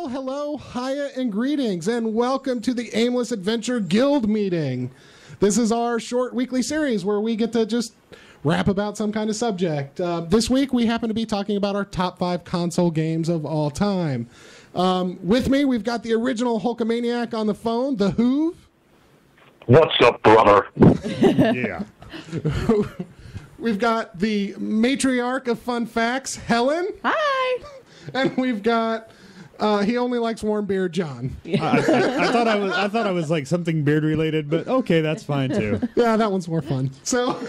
Well, hello, hiya, and greetings, and welcome to the Aimless Adventure Guild meeting. This is our short weekly series where we get to just rap about some kind of subject. This week, we happen to be talking about our top 5 console games of all time. With me, we've got the original Hulkamaniac on the phone, the Hoove. What's up, brother? Yeah. We've got the matriarch of fun facts, Helen. Hi. And we've got he only likes warm beer, John. I thought I was like something beard related, but okay, that's fine too. Yeah, that one's more fun. So,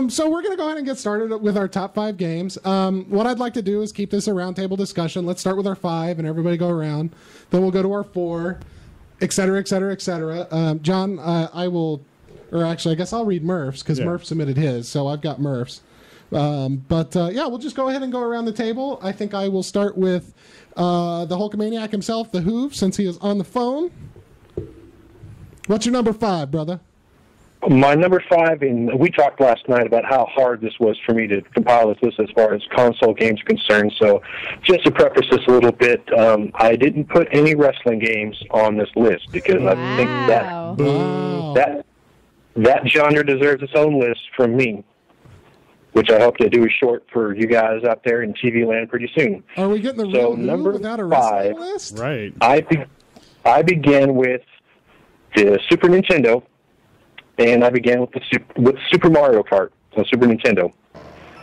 so we're gonna go ahead and get started with our top 5 games. What I'd like to do is keep this a roundtable discussion. Let's start with our 5, and everybody go around. Then we'll go to our 4, et cetera, et cetera, et cetera. John, I will, or actually, I guess I'll read Murph's because Murph submitted his, so I've got Murph's. Yeah, we'll just go ahead and go around the table. I think I will start with the Hulkamaniac himself, the Hoove, since he is on the phone. What's your number 5, brother? My number 5, and we talked last night about how hard this was for me to compile this list as far as console games are concerned. So just to preface this a little bit, I didn't put any wrestling games on this list because I think that genre deserves its own list from me, which I hope to do a short for you guys out there in TV land pretty soon. Are we getting the real Hoove without a wrestling list? Right. I began with the Super Nintendo, and I began with Super Mario Kart on Super Nintendo.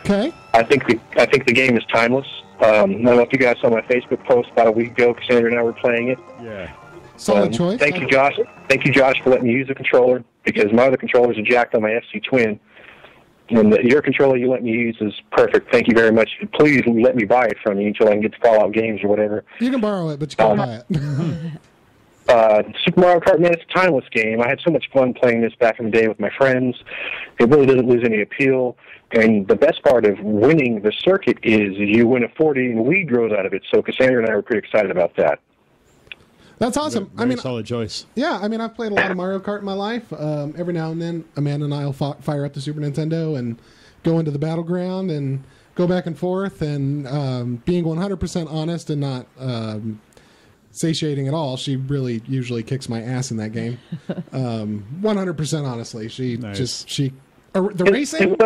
Okay. I think the game is timeless. I don't know if you guys saw my Facebook post about a week ago. Cassandra and I were playing it. Yeah. Solid choice. Thank you, Josh. Thank you, Josh, for letting me use the controller because my other controllers are jacked on my FC Twin. And your controller you let me use is perfect. Thank you very much. Please let me buy it from you until I can get the Fallout games or whatever. You can borrow it, but you can't buy it. Super Mario Kart, man, it's a timeless game. I had so much fun playing this back in the day with my friends. It really doesn't lose any appeal. And the best part of winning the circuit is you win a 40 and Wii grows out of it. So Cassandra and I were pretty excited about that. That's awesome. Very solid choice. Yeah, I mean, I've played a lot of Mario Kart in my life. Every now and then, Amanda and I will fire up the Super Nintendo and go into the battleground and go back and forth. And being 100% honest and not satiating at all, she really usually kicks my ass in that game. 100% honestly, the racing.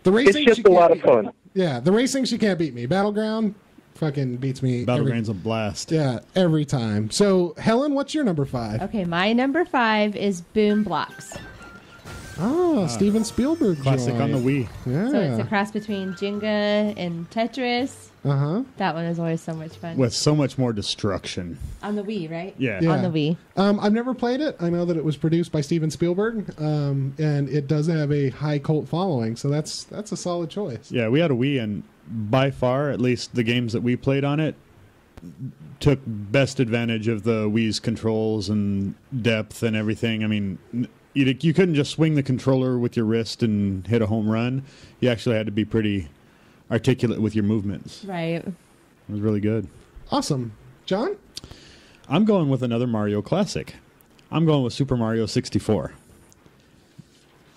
It's just a lot of fun. Yeah, the racing she can't beat me. Battleground fucking beats me. Battleground's a blast. Yeah, every time. So, Helen, what's your number 5? Okay, my number 5 is Boom Blocks. Oh, Steven Spielberg Classic joint. on the Wii. Yeah. So it's a cross between Jenga and Tetris. Uh-huh. That one is always so much fun. With so much more destruction. On the Wii, right? Yeah. Yeah. On the Wii. I've never played it. I know that it was produced by Steven Spielberg, and it does have a high cult following, so that's a solid choice. Yeah, we had a Wii, and by far, at least the games that we played on it, took best advantage of the Wii's controls and depth and everything. I mean, you couldn't just swing the controller with your wrist and hit a home run. You actually had to be pretty articulate with your movements. Right. It was really good. Awesome. John? I'm going with another Mario classic. I'm going with Super Mario 64.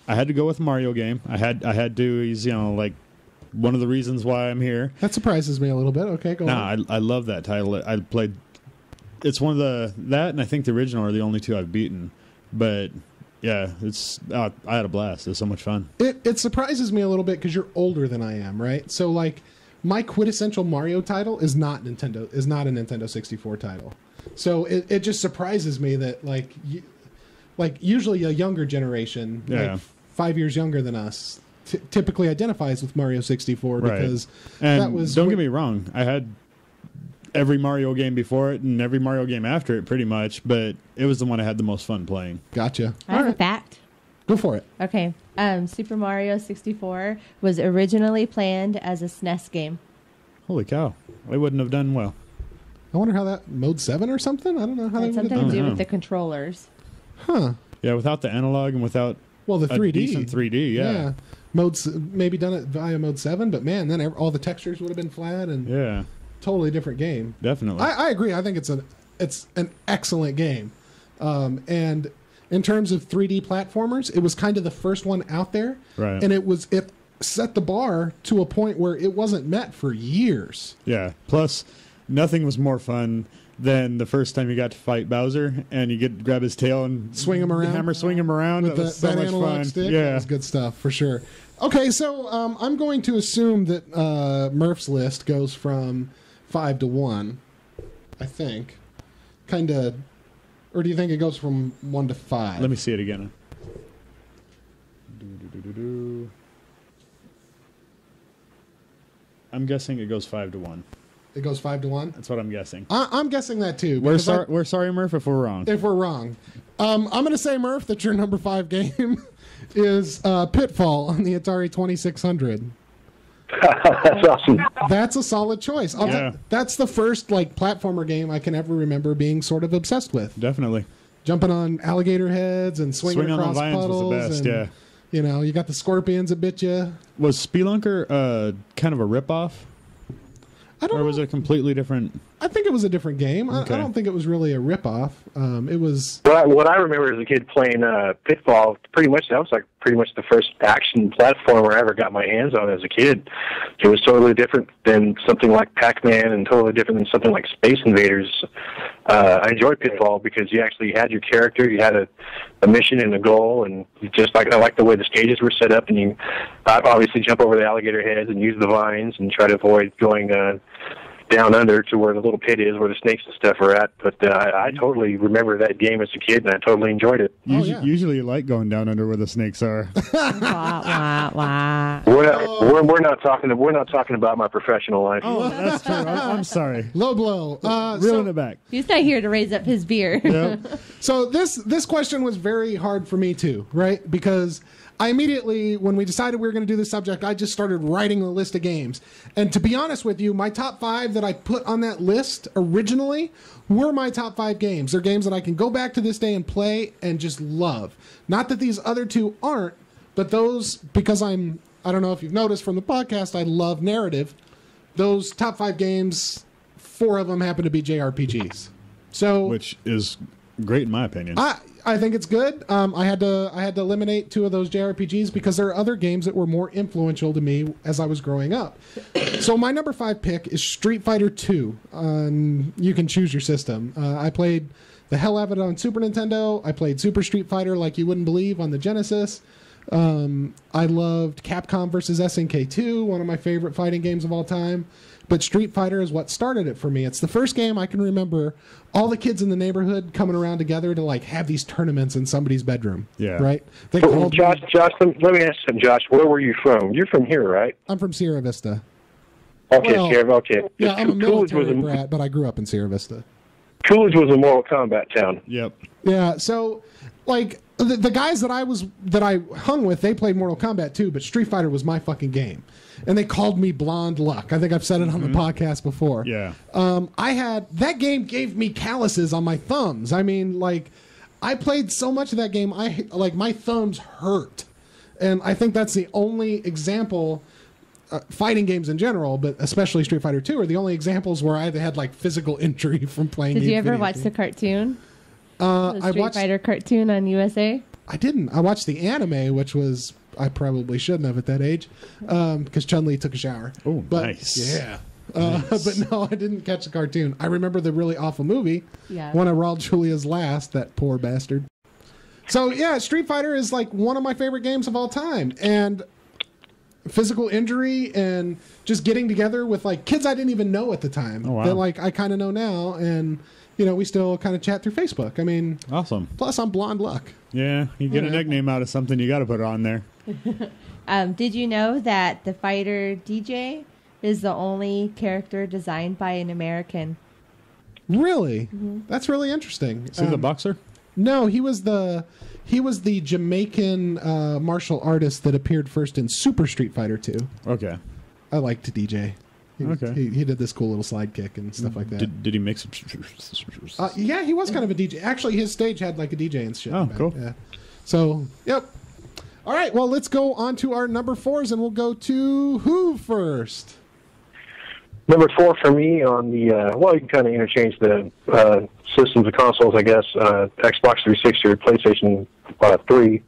I had to go with a Mario game. I had to. He's, like one of the reasons why I'm here. That surprises me a little bit. Okay, go on. I love that title. I played. It's one of that, and I think the original are the only 2 I've beaten. But yeah, I had a blast. It was so much fun. It surprises me a little bit because you're older than I am, right? So like, my quintessential Mario title is not a Nintendo 64 title. So it just surprises me that like usually a younger generation, like 5 years younger than us, typically identifies with Mario 64 because that was. Don't get me wrong, I had every Mario game before it and every Mario game after it, pretty much. But it was the one I had the most fun playing. Gotcha. I have a fact. Go for it. Okay. Super Mario 64 was originally planned as a SNES game. Holy cow! They wouldn't have done well. I wonder how that mode 7 or something. I don't know how they would have something done. to do with the controllers. Huh. Yeah, without the analog and without the 3D. a decent 3D. Yeah. Modes maybe done it via mode 7, but man, then all the textures would have been flat and totally different game. Definitely. I agree. I think it's an excellent game. And in terms of 3D platformers, it was kind of the first one out there. Right. And it set the bar to a point where it wasn't met for years. Yeah. Plus, nothing was more fun than the first time you got to fight Bowser and you get to grab his tail and swing him around. Swing him around. With That was so much analog fun. stick. Yeah. That was good stuff, for sure. Okay, so I'm going to assume that Murph's list goes from 5 to 1, I think. Kind of... Or do you think it goes from 1 to 5? Let me see it again. I'm guessing it goes 5 to 1. It goes 5 to 1? That's what I'm guessing. I'm guessing that too. We're sorry, Murph, if we're wrong. If we're wrong. I'm going to say, Murph, that your number 5 game is Pitfall on the Atari 2600. That's awesome. That's a solid choice. That's the first platformer game I can ever remember being sort of obsessed with. Definitely. Jumping on alligator heads and swinging Swing across on the vines puddles. was the best, and, you got the scorpions that bit you. Was Spelunker kind of a ripoff? I don't Or was it a completely different? I think it was a different game. Okay. I don't think it was really a ripoff. It was... What I remember as a kid playing Pitfall, that was pretty much the first action platformer I ever got my hands on as a kid. It was totally different than something like Pac-Man and totally different than something like Space Invaders. I enjoyed Pitfall because you actually had your character, you had a mission and a goal, and I like the way the stages were set up, and you obviously jump over the alligator heads and use the vines and try to avoid going down under to where the little pit is, where the snakes and stuff are at. But I totally remember that game as a kid, and I totally enjoyed it. Usually you like going down under where the snakes are. Wah, wah, wah. We're not talking about my professional life. Oh, that's true. I'm sorry. Low blow. Reeling it back. He's not here to raise up his beer. Yep. So this question was very hard for me too, right? Because I immediately, when we decided we were going to do this subject, I just started writing a list of games. And to be honest with you, my top 5 that I put on that list originally were my top 5 games. They're games that I can go back to this day and play and just love. Not that these other 2 aren't, but those, because I don't know if you've noticed from the podcast, I love narrative. Those top 5 games, 4 of them happen to be JRPGs. So, which is great in my opinion. I think it's good. I had to eliminate 2 of those JRPGs because there are other games that were more influential to me as I was growing up. So my number 5 pick is Street Fighter 2. You can choose your system. I played the hell out of it on Super Nintendo. I played Super Street Fighter like you wouldn't believe on the Genesis. I loved Capcom vs. SNK 2, one of my favorite fighting games of all time. But Street Fighter is what started it for me. It's the first game I can remember all the kids in the neighborhood coming around together to have these tournaments in somebody's bedroom. Yeah. Right? Josh, let me ask you something, Josh. Where were you from? You're from here, right? I'm from Sierra Vista. Okay, Well, Sierra, okay. Yeah, I'm a Coolidge military brat, but I grew up in Sierra Vista. Coolidge was a Mortal Kombat town. Yep. Yeah, so the guys that I hung with, they played Mortal Kombat too, but Street Fighter was my fucking game. And they called me Blonde Luck. I think I've said it on the podcast before. Yeah. That game gave me calluses on my thumbs. I mean, I played so much of that game, my thumbs hurt. And I think that's the only example, fighting games in general, but especially Street Fighter 2, are the only examples where I had physical injury from playing. Did you ever watch the cartoon? The Street Fighter cartoon on USA? I didn't. I watched the anime, which was, I probably shouldn't have at that age, because Chun-Li took a shower. Oh, but, nice. Yeah. But no, I didn't catch the cartoon. I remember the really awful movie, one of Raul Julia's last, that poor bastard. So yeah, Street Fighter is one of my favorite games of all time. And physical injury and just getting together with kids I didn't even know at the time. Oh, wow. That I kind of know now. And we still kind of chat through Facebook. I mean, awesome. Plus, I'm Blonde Luck. Yeah, you get a nickname out of something, you got to put it on there. Did you know that the fighter DJ is the only character designed by an American? Really? Mm-hmm. That's really interesting. Is he the boxer? No, he was the Jamaican martial artist that appeared first in Super Street Fighter 2. Okay. I liked DJ. He did this cool little slide kick and stuff like that. Did he mix? Yeah, he was kind of a DJ. Actually, his stage had a DJ and shit. Oh, cool. Yeah. So, yep. All right, well, let's go on to our number 4s, and we'll go to who first? Number 4 for me on the, you can kind of interchange the systems of consoles, I guess, Xbox 360 or PlayStation 3,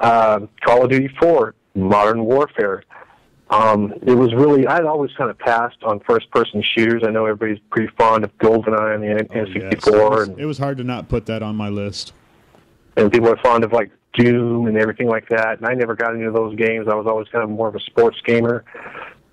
Call of Duty 4, Modern Warfare. It was really, I'd always kind of passed on first-person shooters. I know everybody's pretty fond of GoldenEye and the N64. Yes. It was hard to not put that on my list. And people are fond of, like, Doom and everything like that. And I never got into those games. I was always kind of more of a sports gamer.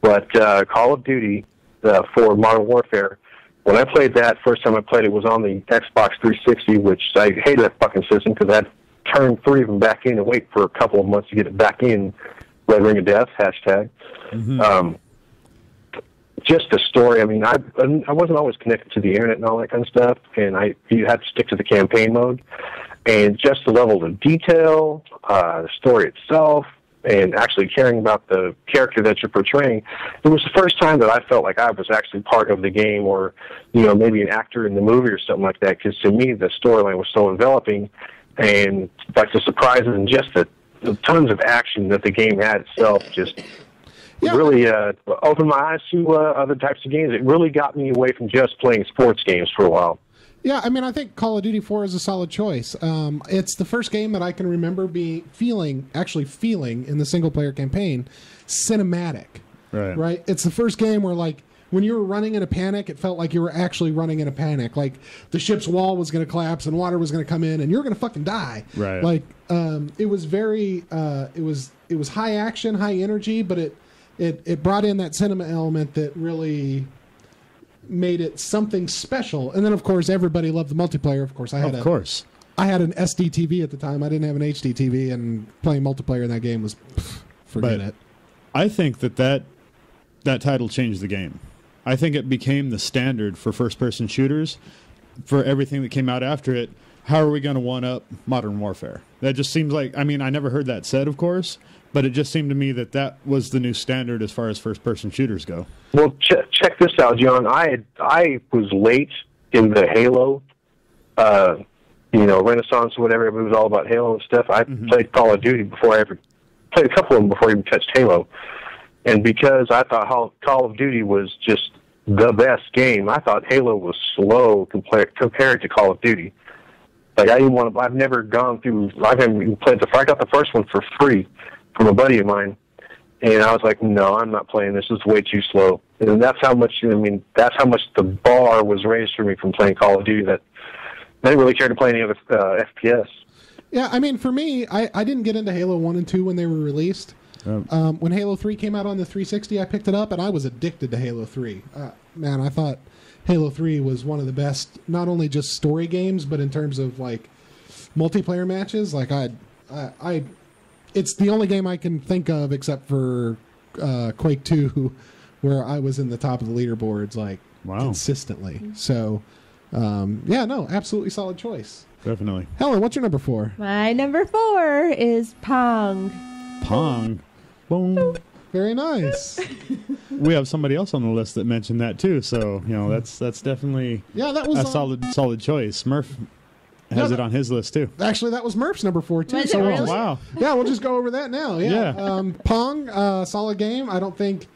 But Call of Duty for Modern Warfare, when I played that, first time I played it was on the Xbox 360, which I hated that fucking system because I had to turn 3 of them back in and wait for a couple of months to get it back in. Red Ring of Death, hashtag. Mm-hmm. Just the story. I mean, I wasn't always connected to the internet and all that kind of stuff, and you had to stick to the campaign mode. And just the level of detail, the story itself, and actually caring about the character that you're portraying, it was the first time that I felt like I was actually part of the game, or maybe an actor in the movie or something like that. Because to me, the storyline was so enveloping, and like the surprises and just the tons of action that the game had itself just really opened my eyes to other types of games. It really got me away from just playing sports games for a while. Yeah, I mean, I think Call of Duty 4 is a solid choice. It's the first game that I can remember feeling in the single-player campaign cinematic. Right? It's the first game where, like, when you were running in a panic, it felt like you were actually running in a panic. Like, the ship's wall was going to collapse and water was going to come in and you're going to fucking die. Right. Like, it was very, it was high action, high energy, but it brought in that cinema element that really made it something special. And then, of course, everybody loved the multiplayer. Of course, I had an SD TV at the time. I didn't have an HD TV, and playing multiplayer in that game was forget it. I think that title changed the game. I think it became the standard for first-person shooters. For everything that came out after it, how are we going to one-up Modern Warfare? That just seems like, I mean, I never heard that said, of course, but it just seemed to me that was the new standard as far as first-person shooters go. Well, check this out, John. I was late in the Halo, Renaissance or whatever. It was all about Halo and stuff. I played Call of Duty before I ever played a couple of them before I even touched Halo. And because I thought Call of Duty was just the best game, I thought Halo was slow compared to Call of Duty. Like, I've never gone through, I haven't even played I got the first one for free from a buddy of mine. And I was like, no, I'm not playing this. It's way too slow. And that's how much the bar was raised for me from playing Call of Duty, that I didn't really care to play any other FPS. Yeah, I mean, for me, I didn't get into Halo 1 and 2 when they were released. When Halo 3 came out on the 360, I picked it up, and I was addicted to Halo 3. Man, I thought Halo 3 was one of the best, not only just story games, but in terms of, like, multiplayer matches. Like, it's the only game I can think of, except for Quake 2, where I was in the top of the leaderboards, like, consistently. So, absolutely solid choice. Definitely. Helen, what's your number 4? My number 4 is Pong. Pong. Boom. Very nice. We have somebody else on the list that mentioned that too, so that's definitely that was a solid choice. Murph has it on his list too. Actually, that was Murph's number 4 too. Was it really? Wow. Yeah, we'll just go over that now. Yeah. Pong, solid game. I don't think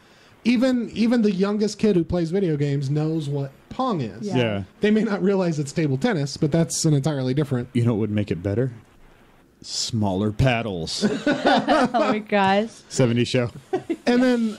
even the youngest kid who plays video games knows what Pong is. Yeah. They may not realize it's table tennis, but that's an entirely different. You know what would make it better? Smaller paddles. Oh my gosh. 70s show. And then,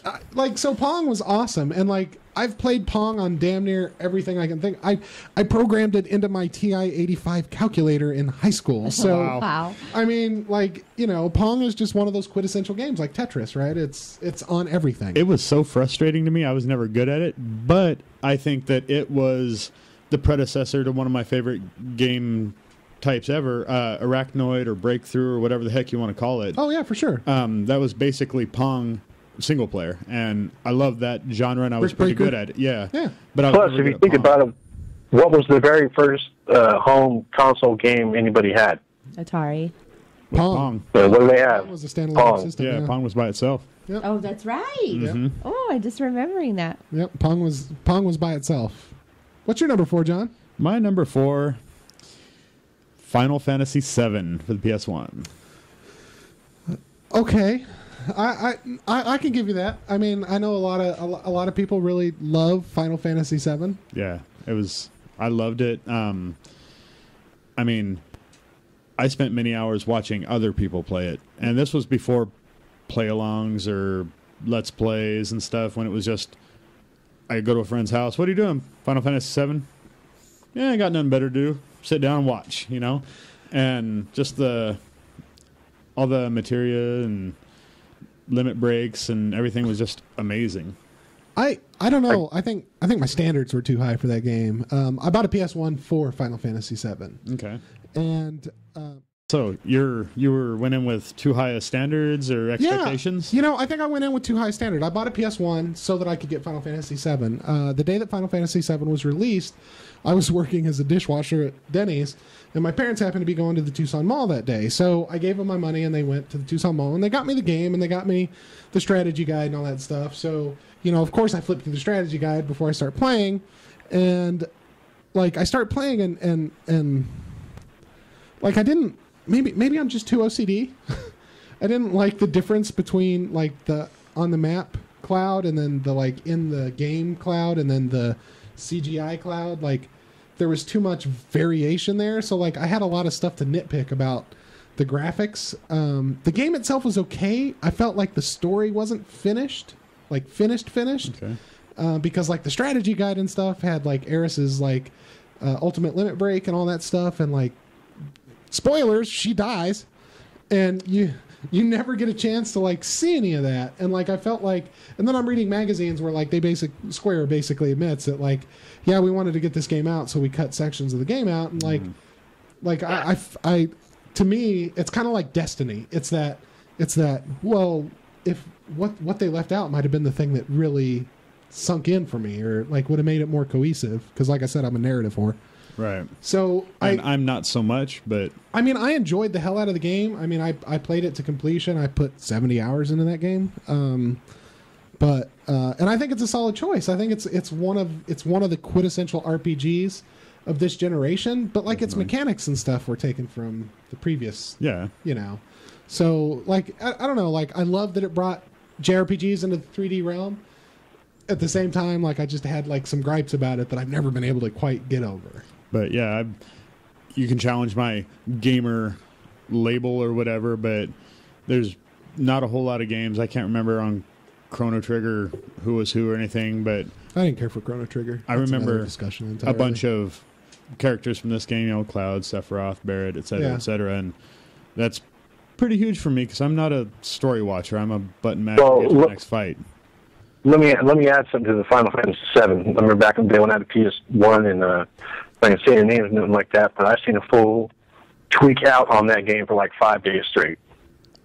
so Pong was awesome. And, I've played Pong on damn near everything I can think. I programmed it into my TI-85 calculator in high school. So, wow. I mean, Pong is just one of those quintessential games like Tetris, right? It's on everything. It was so frustrating to me. I was never good at it. But I think that it was the predecessor to one of my favorite game types ever, Arachnoid or Breakthrough or whatever the heck you want to call it. Oh, yeah, for sure. That was basically Pong single player, and I loved that genre, and I was pretty good at it. Yeah. But plus, if you think about it, what was the very first home console game anybody had? Atari. Pong. What do they have? Pong was a standalone system. Yeah, Pong was by itself. Yep. Oh, that's right. Mm-hmm. Oh, I'm just remembering that. Yep, Pong was by itself. What's your number 4, John? My number 4, Final Fantasy VII for the PS1. Okay, I can give you that. I mean, I know a lot of people really love Final Fantasy VII. Yeah, I loved it. I mean, I spent many hours watching other people play it, and this was before play-alongs or Let's Plays and stuff when it was just, I go to a friend's house. What are you doing? Final Fantasy VII? Yeah, I got nothing better to do. Sit down and watch, you know? And just all the materia and limit breaks and everything was just amazing. I don't know. I think my standards were too high for that game. I bought a PS1 for Final Fantasy VII. Okay. And so you went in with too high of standards or expectations? Yeah. I think I went in with too high standard. I bought a PS1 so that I could get Final Fantasy VII. The day that Final Fantasy VII was released, I was working as a dishwasher at Denny's, and my parents happened to be going to the Tucson Mall that day. So I gave them my money, and they went to the Tucson Mall, and they got me the game, and they got me the strategy guide and all that stuff. So, of course, I flipped through the strategy guide before I start playing, and I start playing, and I didn't. Maybe I'm just too OCD. I didn't like the difference between the on the map cloud and then the in the game cloud and then the CGI cloud. There was too much variation there, so I had a lot of stuff to nitpick about the graphics. The game itself was okay. I felt like the story wasn't finished, finished. Okay. Because the strategy guide and stuff had Eris's ultimate limit break and all that stuff, and spoilers, she dies, and you never get a chance to see any of that. And I felt and then I'm reading magazines where Square basically admits that yeah, we wanted to get this game out, so we cut sections of the game out, and I to me it's kind of like Destiny. It's that well, if what they left out might have been the thing that really sunk in for me, or would have made it more cohesive, because I said, I'm a narrative whore. Right. So I'm not so much, but I enjoyed the hell out of the game. I played it to completion. I put 70 hours into that game. But and I think it's a solid choice. I think it's one of the quintessential RPGs of this generation. But its mechanics and stuff were taken from the previous. Yeah. So I don't know. I love that it brought JRPGs into the 3D realm. At the same time, I just had some gripes about it that I've never been able to quite get over. But yeah, you can challenge my gamer label or whatever, but there's not a whole lot of games. I can't remember on Chrono Trigger who was who or anything, but I didn't care for Chrono Trigger. I remember a bunch of characters from this game, Cloud, Sephiroth, Barret, etc., and that's pretty huge for me because I'm not a story watcher. I'm a button mash to get to the next fight. Let me add something to the Final Fantasy VII. I remember back in the day when I had a PS1, and I can say the names, nothing like that, but I've seen a full tweak out on that game for 5 days straight.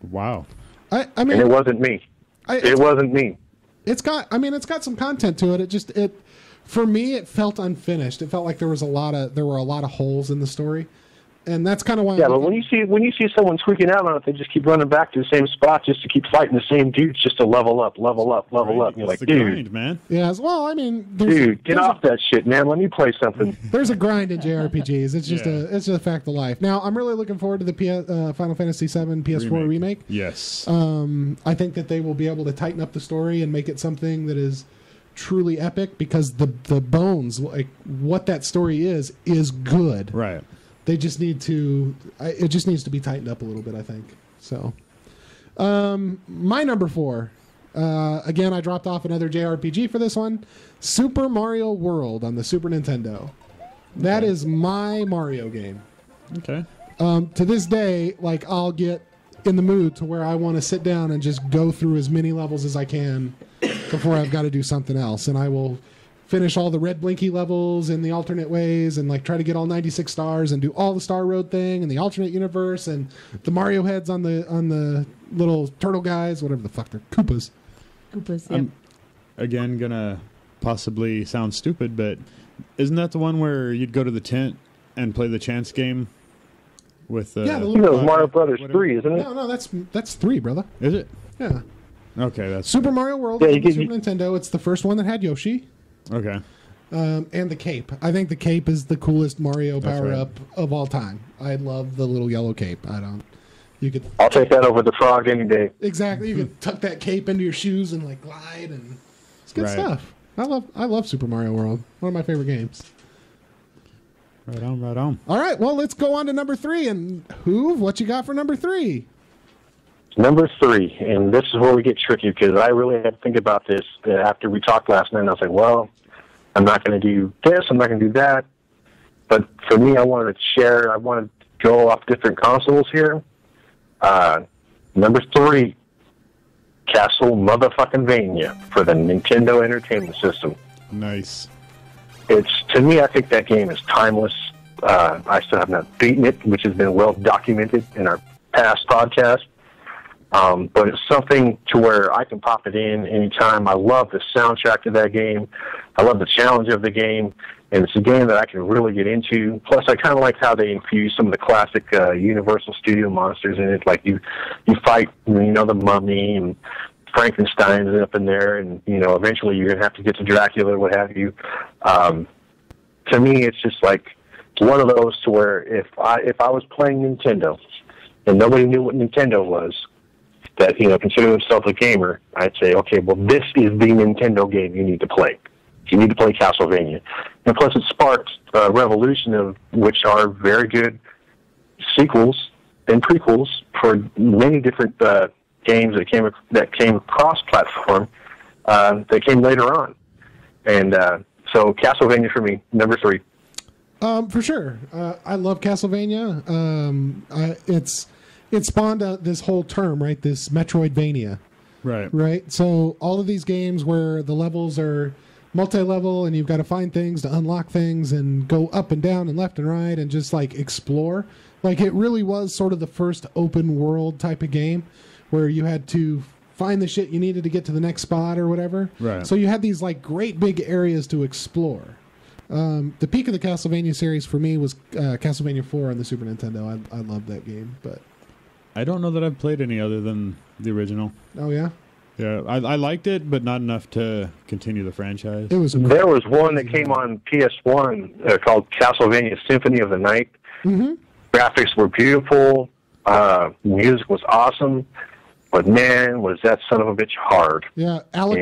Wow. And it wasn't me. It wasn't me. It's got some content to it. For me, it felt unfinished. It felt like there were a lot of holes in the story. And that's kind of why. Yeah, but when you see someone tweaking out on it, they just keep running back to the same spot just to keep fighting the same dudes, just to level up. And you're like, dude, grind, man. Yeah, well, dude, get off that shit, man. Let me play something. There's a grind in JRPGs. It's just it's just a fact of life. Now, I'm really looking forward to the Final Fantasy VII PS4 remake. Yes. I think that they will be able to tighten up the story and make it something that is truly epic, because the bones, what that story is good. Right. They just need to. It just needs to be tightened up a little bit, I think. So, my number 4. Again, I dropped off another JRPG for this one. Super Mario World on the Super Nintendo. That is my Mario game. Okay. To this day, I'll get in the mood to where I want to sit down and just go through as many levels as I can before I've got to do something else, and I will finish all the red blinky levels in the alternate ways, and try to get all 96 stars and do all the Star Road thing and the alternate universe and the Mario heads on the little turtle guys, whatever the fuck they're Koopas. Yep. I'm again gonna possibly sound stupid, but isn't that the one where you'd go to the tent and play the chance game with Mario Brothers 3, isn't it? No, that's 3, brother. Is it? Yeah. Okay, that's Super Mario World on the Super Nintendo. It's the first one that had Yoshi. Okay. And the cape. I think the cape is the coolest Mario power-up of all time. I love the little yellow cape. I'll take that over the frog any day. Exactly. You could tuck that cape into your shoes and glide, and it's good stuff. I love Super Mario World. One of my favorite games. Right on. All right, well, let's go on to number 3. And what you got for number 3? Number 3, and this is where we get tricky because I really had to think about this after we talked last night. And I was like, well, I'm not going to do this, I'm not going to do that. But for me, I wanted to go off different consoles here. Number 3, Castle Motherfucking Vania for the Nintendo Entertainment System. Nice. To me, I think that game is timeless. I still have not beaten it, which has been well documented in our past podcast. But it's something to where I can pop it in anytime. I love the soundtrack of that game. I love the challenge of the game. And it's a game that I can really get into. Plus, I kind of like how they infuse some of the classic Universal Studio monsters in it. Like you fight, the Mummy and Frankenstein's up in there, and eventually you're gonna have to get to Dracula or what have you. To me, it's just like one of those to where if I was playing Nintendo and nobody knew what Nintendo was, that consider themselves a gamer, I'd say, okay, well, this is the Nintendo game you need to play. You need to play Castlevania. And plus it sparked a revolution of which are very good sequels and prequels for many different games that came cross-platform that came later on. And so Castlevania for me, number 3. For sure. I love Castlevania. It spawned out this whole term, right? This Metroidvania. Right? So all of these games where the levels are multi-level and you've got to find things to unlock things and go up and down and left and right and just like explore. Like it really was sort of the first open world type of game where you had to find the shit you needed to get to the next spot or whatever. Right. So you had these like great big areas to explore. The peak of the Castlevania series for me was Castlevania 4 on the Super Nintendo. I loved that game, but I don't know that I've played any other than the original. Oh yeah? Yeah, I liked it, but not enough to continue the franchise. There was one that came on PS1 called Castlevania Symphony of the Night. Mm-hmm. Graphics were beautiful. Music was awesome. But man, was that son of a bitch hard. Yeah, I thought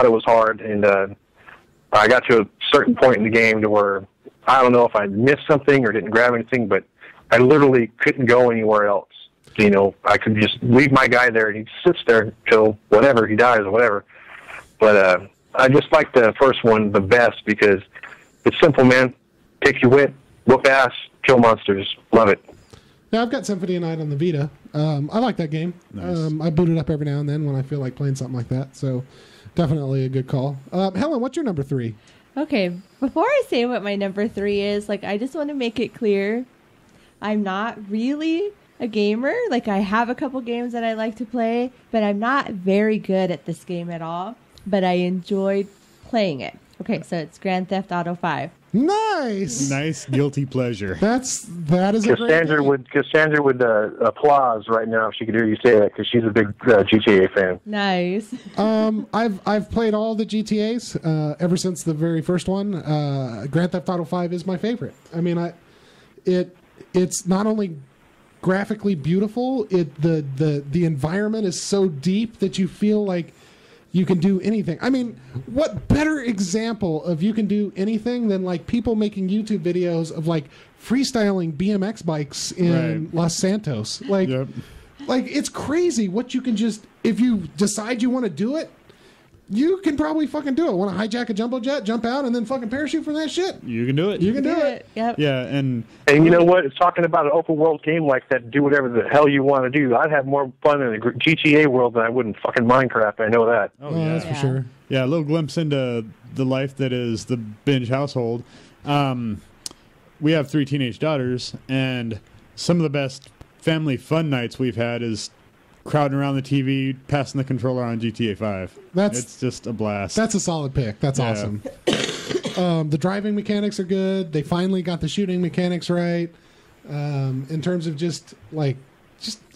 it was hard, and I got to a certain point in the game to where I don't know if I missed something or didn't grab anything, but I literally couldn't go anywhere else. I could just leave my guy there, and he sits there till whatever, he dies or whatever. But I just like the first one the best because it's simple, man. Pick your wit, whoop ass, kill monsters. Love it. Yeah, I've got Symphony of Night on the Vita. I like that game. Nice. I boot it up every now and then when I feel like playing something like that. So definitely a good call. Helen, what's your number 3? Okay, before I say what my number 3 is, I just want to make it clear I'm not really a gamer. I have a couple games that I like to play, but I'm not very good at this game at all. But I enjoyed playing it. Okay, so it's Grand Theft Auto 5. Nice Guilty pleasure. That is a great game. Cassandra would applause right now if she could hear you say that because she's a big GTA fan. Nice. I've played all the GTAs ever since the very first one. Grand Theft Auto 5 is my favorite. I mean, it's not only graphically beautiful, the environment is so deep that you feel like you can do anything. I mean, what better example of you can do anything than people making YouTube videos of freestyling BMX bikes in Los Santos. It's crazy what you can just, if you decide you want to do it, you can probably fucking do it. Want to hijack a jumbo jet, jump out, and then fucking parachute from that shit? You can do it. You can do it. Yep. Yeah, and you know what? It's talking about an open world game like that. Do whatever the hell you want to do. I'd have more fun in a GTA world than I would in fucking Minecraft. I know that. Oh yeah, that's for sure. Yeah, a little glimpse into the life that is the binge household. We have 3 teenage daughters, and some of the best family fun nights we've had is crowding around the TV, passing the controller on GTA 5. It's just a blast. That's a solid pick. That's awesome. The driving mechanics are good. They finally got the shooting mechanics right. In terms of just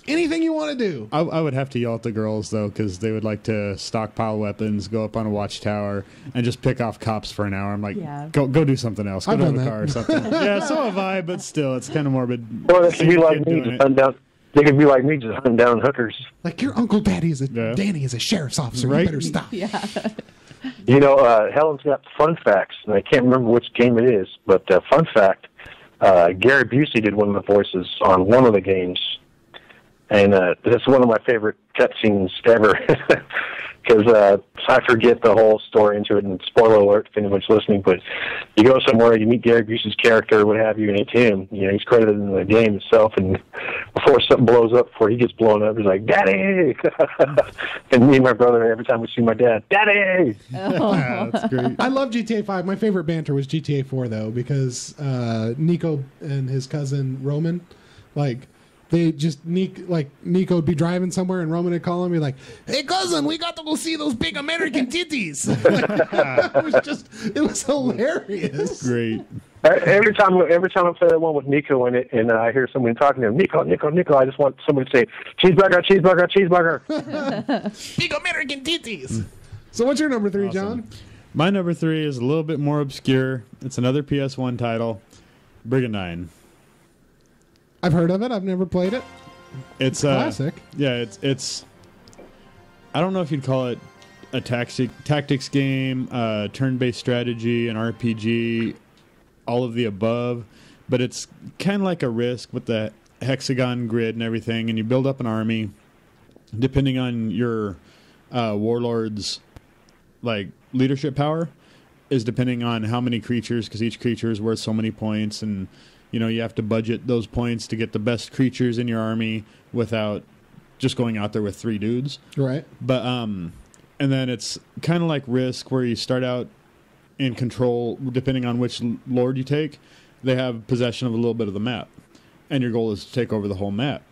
anything you want to do. I would have to yell at the girls, though, because they would like to stockpile weapons, go up on a watchtower, and just pick off cops for an hour. I'm like, go do something else. Go to the car or something. Yeah, so have I, but still, it's kind of morbid. Well, they could be like me, just hunt down. They could be like me, just hunting down hookers. Your Uncle Danny is a sheriff's officer. Right? You better stop. Yeah. Helen's got fun facts, and I can't remember which game it is, but fun fact, Gary Busey did one of the voices on one of the games, And this is one of my favorite cutscenes ever. Because I forget the whole story into it, and spoiler alert if anyone's listening, but you go somewhere, you meet Gary Busey's character, what have you, and it's him. You know, he's credited in the game itself, and before something blows up, before he gets blown up, he's like, "Daddy!" And me and my brother, every time we see my dad, "Daddy!" Oh. Yeah, that's great. I love GTA 5. My favorite banter was GTA 4, though, because Nico and his cousin Roman, like, they just, Nico would be driving somewhere and Roman would call him and be like, "Hey, cousin, we got to go see those big American titties." It was hilarious. Great. Every time I play that one with Nico in it, and I hear somebody talking to him, Nico, I just want somebody to say, "Cheeseburger, cheeseburger, cheeseburger." Big American titties. So what's your number 3, Awesome. John? My number 3 is a little bit more obscure. It's another PS1 title, Brigandine. I've heard of it. I've never played it. It's classic. Yeah, it's. I don't know if you'd call it a tactics game, turn-based strategy, an RPG, all of the above, but it's kind of like a Risk with the hexagon grid and everything, and you build up an army depending on your warlord's like leadership power is depending on how many creatures, because each creature is worth so many points, and you know, you have to budget those points to get the best creatures in your army without just going out there with 3 dudes. Right. But and then it's kind of like Risk, where you start out in control, depending on which lord you take. They have possession of a little bit of the map, and your goal is to take over the whole map.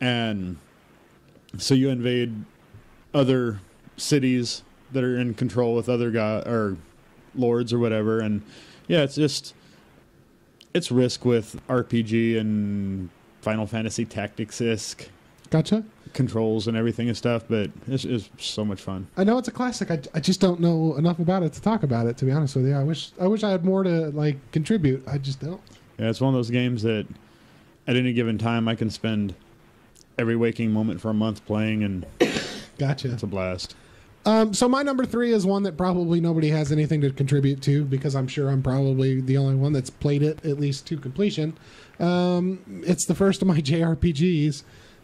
And so you invade other cities that are in control with other or lords or whatever. And yeah, it's Risk with RPG and Final Fantasy Tactics-esque Gotcha. controls and everything and stuff, but it's so much fun. I know it's a classic. I just don't know enough about it to talk about it, to be honest with you. I wish I had more to like contribute. I just don't. Yeah, it's one of those games that at any given time I can spend every waking moment for a month playing, and Gotcha. it's a blast. So my number 3 is one that probably nobody has anything to contribute to, because I'm sure I'm probably the only one that's played it at least to completion. It's the first of my JRPGs,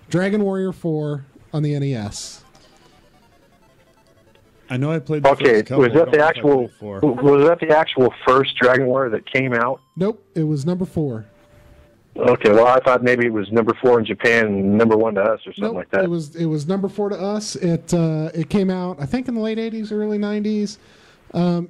Dragon Warrior 4 on the NES. I know I played the Okay, first couple. was that the actual first Dragon Warrior that came out? Nope, it was number 4. Okay, well, I thought maybe it was number 4 in Japan and number 1 to us or something Nope, like that. it was number 4 to us. It came out, I think, in the late 80s or early 90s.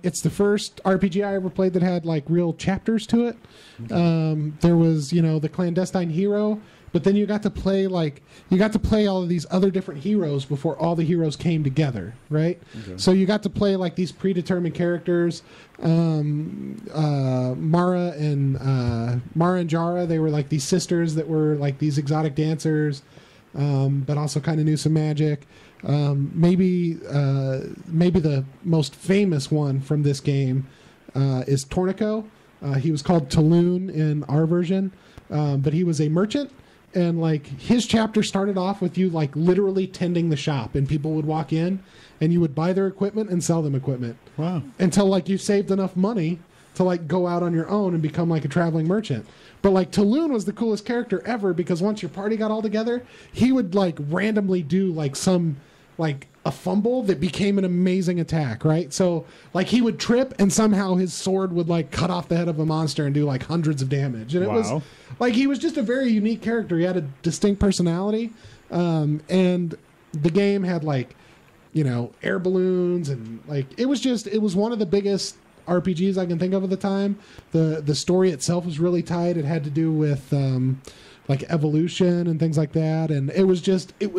It's the first RPG I ever played that had like real chapters to it. There was, the clandestine hero, but then you got to play all of these other different heroes before all the heroes came together, right? Okay. So you got to play like these predetermined characters. Mara and Jara, they were like these sisters that were like these exotic dancers, but also kind of knew some magic. Maybe the most famous one from this game is Tornico. He was called Taloon in our version, but he was a merchant, and like his chapter started off with you like literally tending the shop, and people would walk in and you would buy their equipment and sell them equipment. Wow. Until like you saved enough money to like go out on your own and become like a traveling merchant. But like Taloon was the coolest character ever, because once your party got all together, he would like randomly do like some like a fumble that became an amazing attack, right? So like he would trip and somehow his sword would like cut off the head of a monster and do like hundreds of damage. And it was like he was just a very unique character. He had a distinct personality. And the game had like, air balloons, and like it was one of the biggest RPGs I can think of at the time. The story itself was really tight. It had to do with like evolution and things like that, and it was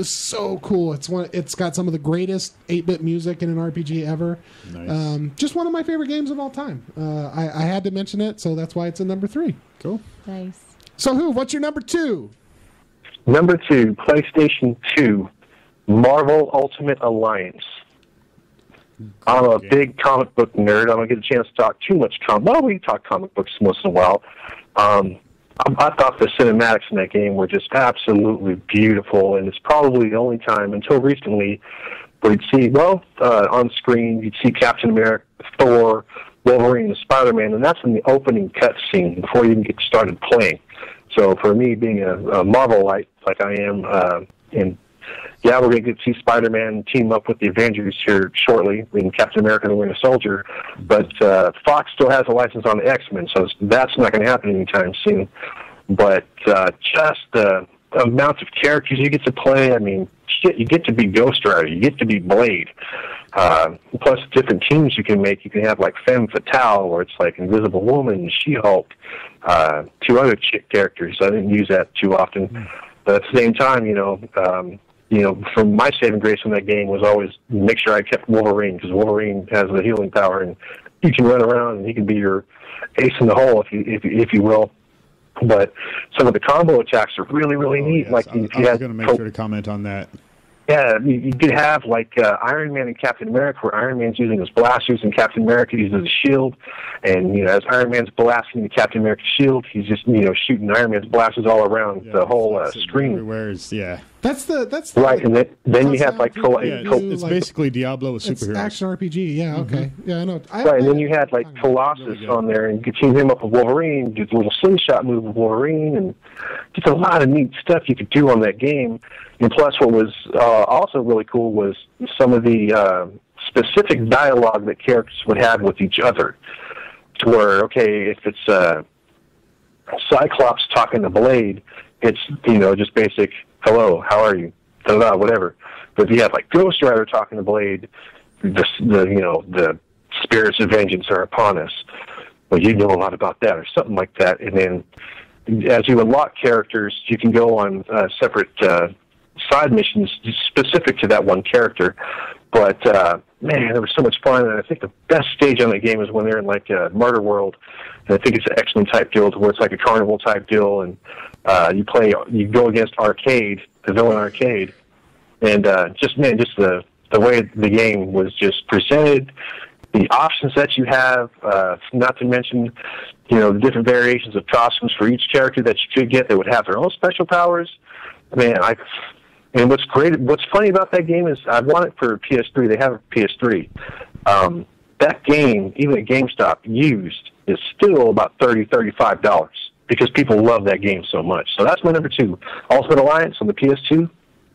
so cool. It's got some of the greatest 8-bit music in an RPG ever. Nice. Just one of my favorite games of all time. I had to mention it, so that's why it's in number 3. Cool. Nice. So what's your number 2? Number 2, PlayStation 2, Marvel Ultimate Alliance. I'm a big comic book nerd. I don't get a chance to talk too much we talk comic books once in a while. I thought the cinematics in that game were just absolutely beautiful, and it's probably the only time until recently where you'd see, on screen, you'd see Captain America, Thor, Wolverine, and Spider-Man, and that's in the opening cutscene before you even get started playing. So for me, being a Marvelite, like I am. And yeah, we're going to get to see Spider-Man team up with the Avengers here shortly, in Captain America: The Winter Soldier. But Fox still has a license on the X-Men, so that's not going to happen anytime soon. But just the amount of characters you get to play, I mean, shit, you get to be Ghost Rider, you get to be Blade. Plus different teams you can make. You can have like Femme Fatale, where it's like Invisible Woman, She-Hulk, 2 other chick characters. I didn't use that too often. But at the same time, from my saving grace in that game was always make sure I kept Wolverine, because Wolverine has the healing power, and you can run around and he can be your ace in the hole, if you will. But some of the combo attacks are really, really neat. Yes. Like I was going to make sure to comment on that. Yeah, you could have like Iron Man and Captain America, where Iron Man's using his blasters and Captain America uses his shield. And as Iron Man's blasting the Captain America's shield, he's just shooting Iron Man's blasters all around the whole screen. Everywhere That's right. And then you have like it's basically Diablo with superheroes. It's action RPG. Yeah. Okay. Yeah, I know. Right, and then you had like Colossus on there, and you could team him up with Wolverine, do the little slingshot move with Wolverine, and just a lot of neat stuff you could do on that game. And plus, what was also really cool was some of the specific dialogue that characters would have with each other. To where, okay, if it's Cyclops talking to Blade, it's just basic hello, how are you, da-da, whatever. But if you have like Ghost Rider talking to Blade, the spirits of vengeance are upon us. Well, you know a lot about that, or something like that. And then as you unlock characters, you can go on separate side missions specific to that one character. But man, there was so much fun, and I think the best stage on the game is when they're in like a murder world. And I think it's an X-Men type deal, where it's like a carnival type deal, and you go against Arcade, the villain Arcade, and just the way the game was just presented, the options that you have, not to mention the different variations of costumes for each character that you could get that would have their own special powers. Man, and what's funny about that game is I want it for PS3. They have a PS3. That game, even at GameStop, used is still about $35 because people love that game so much. So that's my number 2. Ultimate Alliance on the PS2.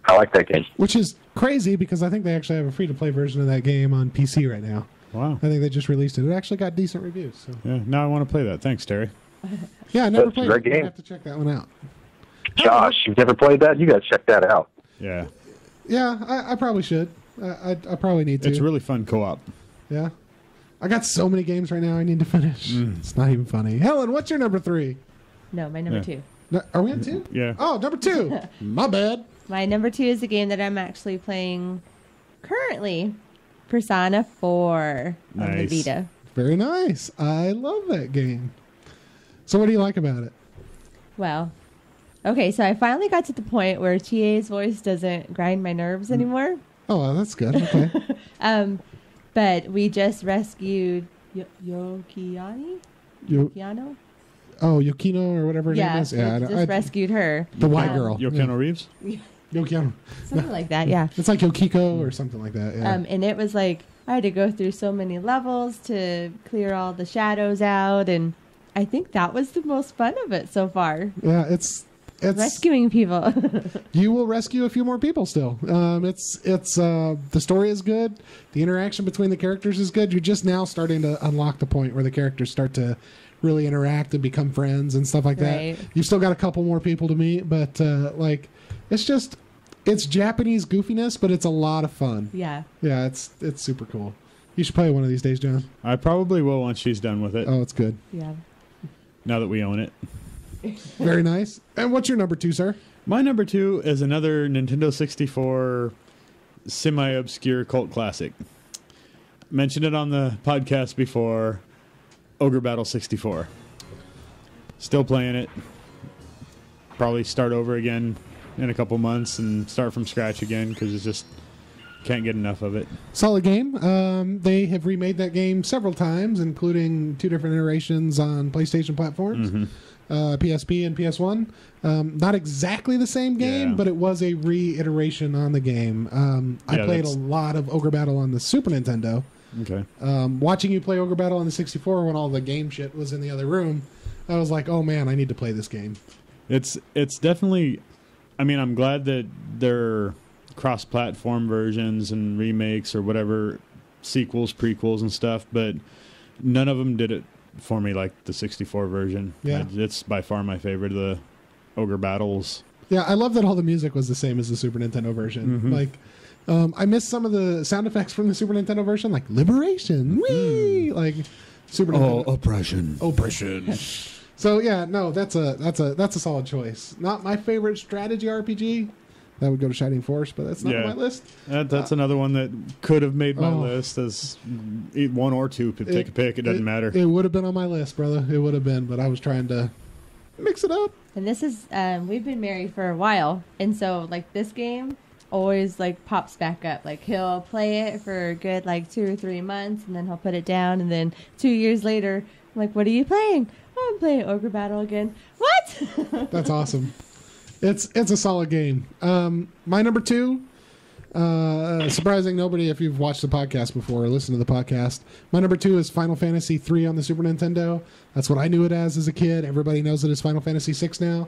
I like that game. Which is crazy because I think they actually have a free-to-play version of that game on PC right now. Wow. I think they just released it. It actually got decent reviews. So. Yeah, now I want to play that. Thanks, Terry. Yeah, I never played it. Game. I have to check that one out. Josh, you've never played that? You got to check that out. Yeah. Yeah, I probably should. I probably need to. It's really fun co-op. Yeah. I got so many games right now I need to finish. It's not even funny. Helen, what's your number 3? No, my number 2. No, are we on 2? Yeah. Oh, number 2. My bad. My number 2 is a game that I'm actually playing currently. Persona 4 on the Vita. Very nice. I love that game. So what do you like about it? Well, okay, so I finally got to the point where TA's voice doesn't grind my nerves anymore. Oh, well, that's good. Okay. But we just rescued Yokiano? Oh, Yukino or whatever her name is. Yeah, just rescued her. The white girl. Yokino Reeves? Yokiano. Something like that, yeah. It's like Yokiko or something like that, yeah. And it was like, I had to go through so many levels to clear all the shadows out, and I think that was the most fun of it so far. Yeah, it's rescuing people. You will rescue a few more people still. The story is good. The interaction between the characters is good. You're just now starting to unlock the point where the characters start to really interact and become friends and stuff like that. You've still got a couple more people to meet, but it's Japanese goofiness, but it's a lot of fun. Yeah. Yeah, it's super cool. You should play one of these days, John. I probably will once she's done with it. Oh, it's good. Yeah. Now that we own it. Very nice. And what's your number 2, sir? My number 2 is another Nintendo 64 semi-obscure cult classic. Mentioned it on the podcast before, Ogre Battle 64. Still playing it. Probably start over again in a couple months and start from scratch again because it's just can't get enough of it. Solid game. They have remade that game several times, including 2 different iterations on PlayStation platforms. PSP and PS1. Not exactly the same game, but it was a reiteration on the game. I played a lot of Ogre Battle on the Super Nintendo. Okay. Watching you play Ogre Battle on the 64 when all the game shit was in the other room, I was like, oh man, I need to play this game. It's definitely I mean, I'm glad that they're cross-platform versions and remakes or whatever, sequels, prequels, and stuff, but none of them did it for me like the 64 version. Yeah. It's by far my favorite of the Ogre Battles. Yeah, I love that all the music was the same as the Super Nintendo version. Mhm. Like, I missed some of the sound effects from the Super Nintendo version, like liberation, whee, like Super Nintendo. oppression. So yeah, no, that's a solid choice. Not my favorite strategy RPG. That would go to Shining Force, but that's not on my list. That's another one that could have made my Oh. list as one or two. Take a pick. It doesn't matter. It would have been on my list, brother. It would have been, but I was trying to mix it up. And this is we've been married for a while, and so like this game always like pops back up. Like he'll play it for a good like 2 or 3 months, and then he'll put it down, and then 2 years later, I'm like, what are you playing? Oh, I'm playing Ogre Battle again. What? That's awesome. It's a solid game. My number 2, surprising nobody if you've watched the podcast before or listened to the podcast. My number 2 is Final Fantasy 3 on the Super Nintendo. That's what I knew it as a kid. Everybody knows it as Final Fantasy 6 now.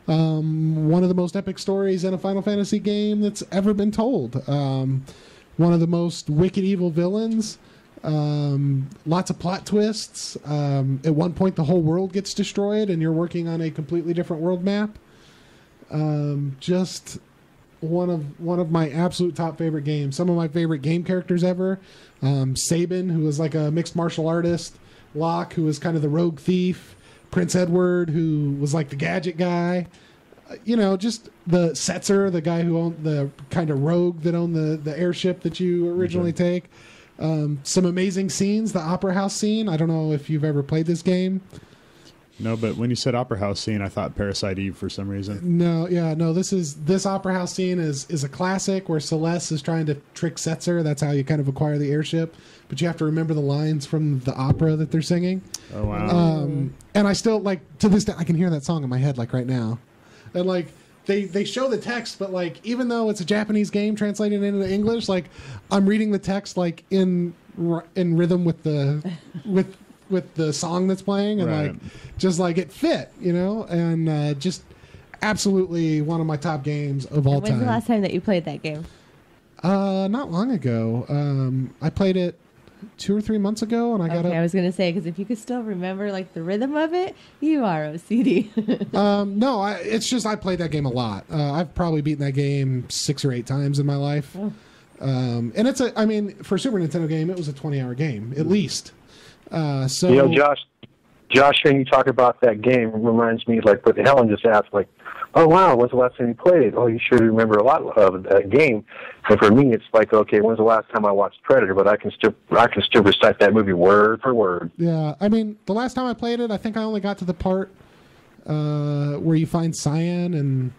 One of the most epic stories in a Final Fantasy game that's ever been told. One of the most wicked evil villains. Lots of plot twists. At one point, the whole world gets destroyed, and you're working on a completely different world map. Just one of my absolute top favorite games. Some of my favorite game characters ever. Sabin, who was like a mixed martial artist. Locke, who was kind of the rogue thief. Prince Edward, who was like the gadget guy. Just the Setzer, the guy who owned the kind of rogue that owned the airship that you originally take. Some amazing scenes. The Opera House scene. I don't know if you've ever played this game. No, but when you said Opera House scene, I thought Parasite Eve for some reason. No. This Opera House scene is a classic where Celeste is trying to trick Setzer. That's how you kind of acquire the airship. But you have to remember the lines from the opera that they're singing. Oh wow! And I still to this day I can hear that song in my head right now. And they show the text, but even though it's a Japanese game translated into English, I'm reading the text in rhythm with the song that's playing, and Right. it fit, and just absolutely one of my top games of all When's time. the last time that you played that game? Not long ago. I played it 2 or 3 months ago, and I was gonna say, because if you could still remember the rhythm of it, you are OCD. No, it's just I played that game a lot. I've probably beaten that game 6 or 8 times in my life. Oh. And for a Super Nintendo game, it was a 20-hour game at least. So Josh, hearing you talk about that game reminds me, what Helen just asked, oh, wow, when's the last time you played it? Oh, you should remember a lot of that game. And for me, it's okay, when's the last time I watched Predator? But I can still recite that movie word for word. Yeah, the last time I played it, I think I only got to the part where you find cyan and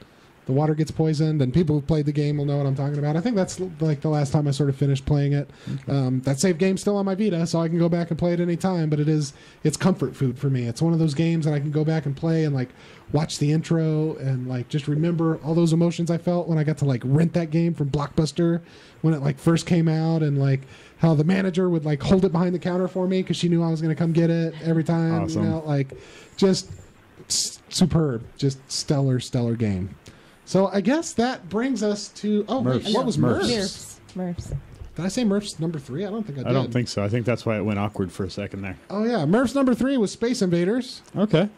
the water gets poisoned, and people who played the game will know what I'm talking about. I think that's the last time I sort of finished playing it. Okay. That save game's still on my Vita, so I can go back and play it any time, but it's comfort food for me. It's one of those games that I can go back and play and watch the intro and just remember all those emotions I felt when I got to rent that game from Blockbuster when it first came out, and how the manager would hold it behind the counter for me because she knew I was going to come get it every time. Awesome. Just superb, just stellar game. So I guess that brings us to Murphs. What was Murphs? Murphs. Did I say Murphs number 3? I don't think I did. I don't think so. I think that's why it went awkward for a second there. Oh yeah, Murphs number 3 was Space Invaders. Okay.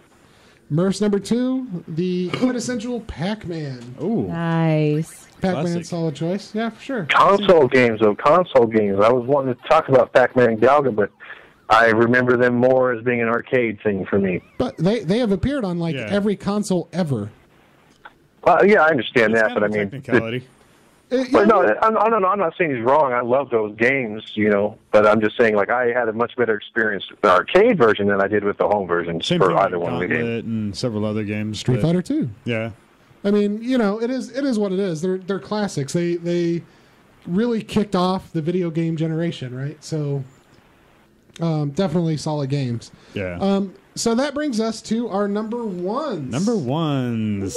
Murphs number 2, the quintessential Pac-Man. Ooh. Nice. Pac-Man, Classic. solid choice. Yeah, for sure. Console games. I was wanting to talk about Pac-Man and Galaga, but I remember them more as being an arcade thing for me. But they have appeared on every console ever. Yeah, I understand It's that, kind but of I a mean, technicality. But no, I'm not saying he's wrong. I love those games, but I'm just saying, I had a much better experience with the arcade version than I did with the home version Same for thing either with one of the games. Gauntlet and several other games. Street Fighter 2. Yeah. I mean, it is what it is. They're classics. They really kicked off the video game generation, right? So definitely solid games. Yeah. So that brings us to our number ones. Number ones.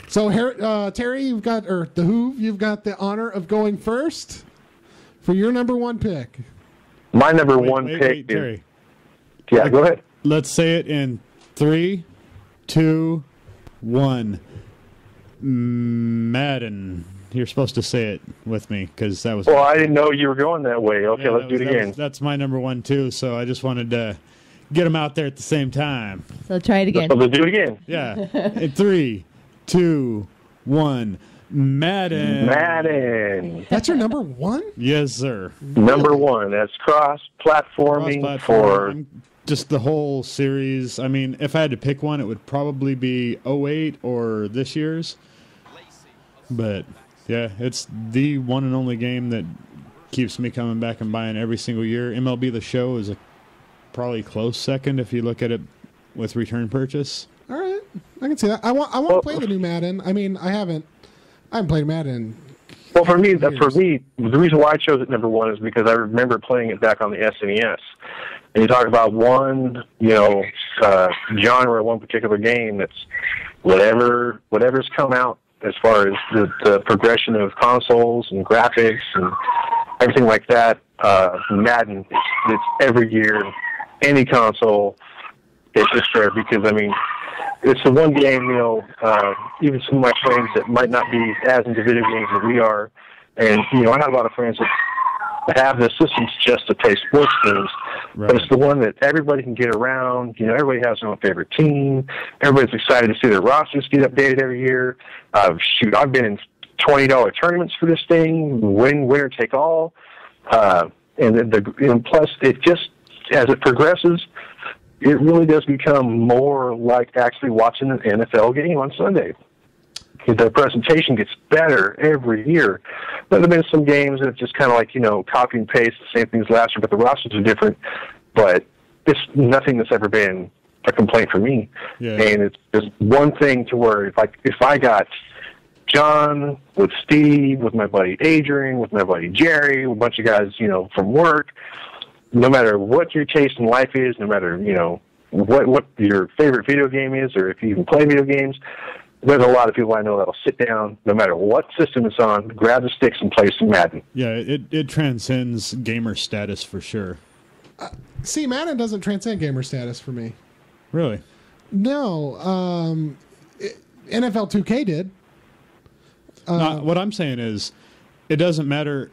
So Terry, you've got you've got the honor of going first for your number 1 pick. My number Wait, one wait, pick wait, is... Terry. Yeah, go ahead. Let's say it in 3, 2, 1. Madden. You're supposed to say it with me because that was. Well, I didn't know you were going that way. Okay, yeah, let's do it again. That's my number one too. So I just wanted to get them out there at the same time. So try it again. So let's do it again. Yeah. In 3, 2, 1. Madden. That's your number one? Yes, sir. Number one. That's cross-platforming for... Just the whole series. I mean, if I had to pick one, it would probably be 08 or this year's. But, yeah, it's the one and only game that keeps me coming back and buying every single year. MLB The Show is a probably close second if you look at it with return purchase. All right. I can see that. I want to play the new Madden. I mean, I haven't played Madden. Well, for me, the reason why I chose it number one is because I remember playing it back on the SNES. And you talk about one, genre, one particular game that's whatever's come out as far as the progression of consoles and graphics and everything like that. Madden, it's every year, any console, it's just there because, I mean, it's the one game, even some of my friends that might not be as into video games as we are, and, I have a lot of friends that have the systems just to play sports games, right. But it's the one that everybody can get around. Everybody has their own favorite team. Everybody's excited to see their rosters get updated every year. I've been in $20 tournaments for this thing, winner take all, and plus it just, as it progresses, it really does become more like actually watching an NFL game on Sunday. The presentation gets better every year. There have been some games that have just kind of like, copy and paste the same things last year, but the rosters are different. But it's nothing that's ever been a complaint for me. Yeah. And it's just one thing to where if I got John with Steve, with my buddy Adrian, with my buddy Jerry, a bunch of guys, from work, no matter what your taste in life is, no matter, what your favorite video game is, or if you even play video games, there's a lot of people I know that'll sit down, no matter what system it's on, grab the sticks and play some Madden. Yeah, it transcends gamer status for sure. See, Madden doesn't transcend gamer status for me. Really? No. NFL 2K did. What I'm saying is, it doesn't matter,